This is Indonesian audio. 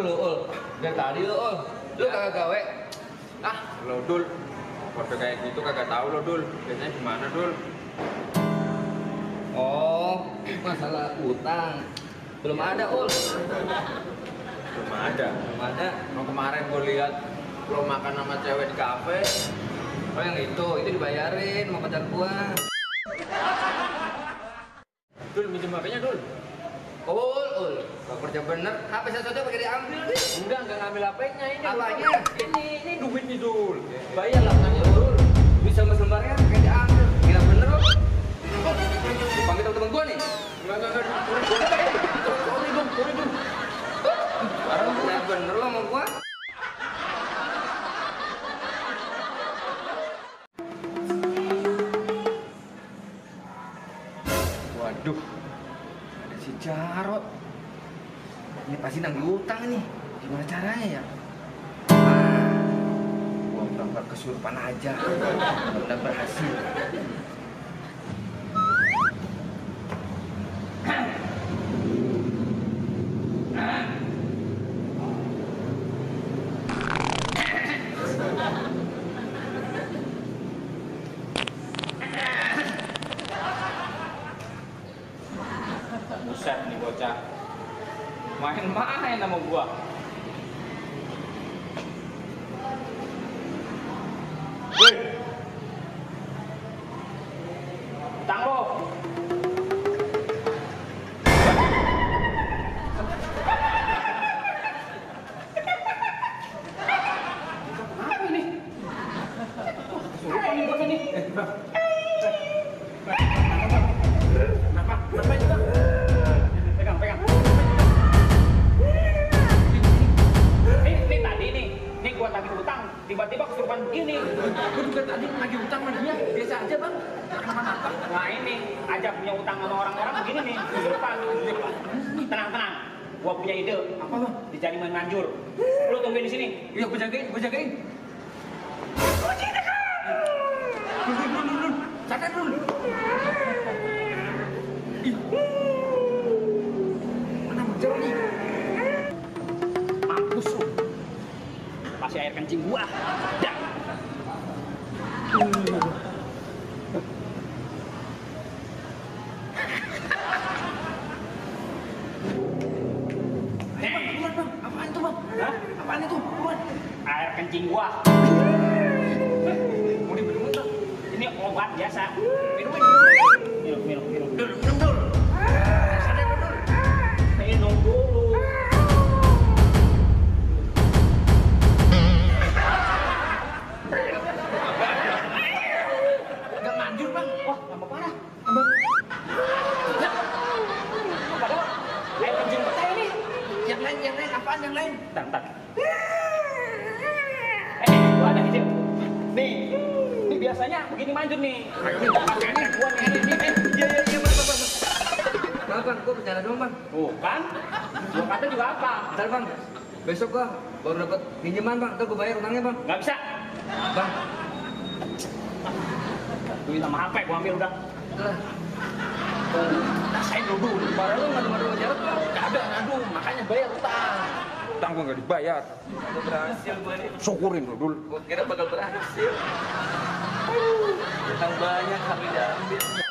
Lu ul. Dari tadi lu ul. Lu kagak gawe. Ah, Lo Dul, kode kayak gitu kagak tahu lo Dul. Biasanya gimana Dul? oh, masalah utang. Belum ada ul. Belum ada. Belum ada. Mau kemarin gue lihat lo makan sama cewek di kafe. Oh yang itu dibayarin sama pacar gua. Dul, minjem HP-nya Dul. Ul. Gak kerja bener. HP satu pakai diambil nih. Enggak ngambil HP-nya ini. Apanya? Ini duit nih Dul. Bayar lah tanya Ul. Bisa mas lembarnya pakai diambil. Gila bener lo. Dipanggil temen gua nih. Enggak. Sorry dong. Sekarang bener lo sama gua. Waduh, ada si Jarot. Ini pasti nagih utang nih. Gimana caranya ya? Gua berangkat kesurupan aja. Mudah berhasil. Buset nih bocah. Main-main sama gua. Woi. Utang lo. Apa ini? Suruh ini bos ini. Kenapa juga? Pegang. Ini tadi nih gua tagih utang, tiba-tiba kesurupan begini. Gua juga tadi nagih utang sama dia. Biasa aja bang. Kenapa-napa. Nah ini, aja punya utang sama orang-orang begini nih, kesurupan. Tenang. Gua punya ide. Apa bang? Dicari main manjur. Lu tungguin di sini. Iya gua jagain. Dulu. Sadar dulu. Mana manjur nih? Mampus lu. Kasih air kencing gua. Dah. Buruan bang. Apaan itu bang? Hah? Apaan itu? Buruan. Air kencing gua. Mau diminum bang? Ini obat biasa. Minum. Minum. Dulu. Sadar dulu. Minum dulu. Gak manjur bang. Wah, tambah parah. Abang. Padahal air kencing petai ini. Yang lain. Apaan yang lain? Bentar. Gua ada ide. Nih, ini biasanya begini manjur nih. Ayo nih. Pakai air gua nih. Iya bang. Maaf bang, gua bercanda doang bang. Tuh kan? Gua kata juga apa? Bentar bang. Besok gua baru dapat pinjaman bang. Ntar gua bayar utangnya bang. Gak bisa. Bang. Duit sama HP gua ambil udah. Lah. Rasain dulu. Parah lu ngadu-ngadu Jarot bang. Gak ada ngadu, makanya bayar utang. Utang gua nggak dibayar. Gua berhasil gua nih. Syukurin lo dul. Gua kira bakal berhasil. Utang banyak kami diambil.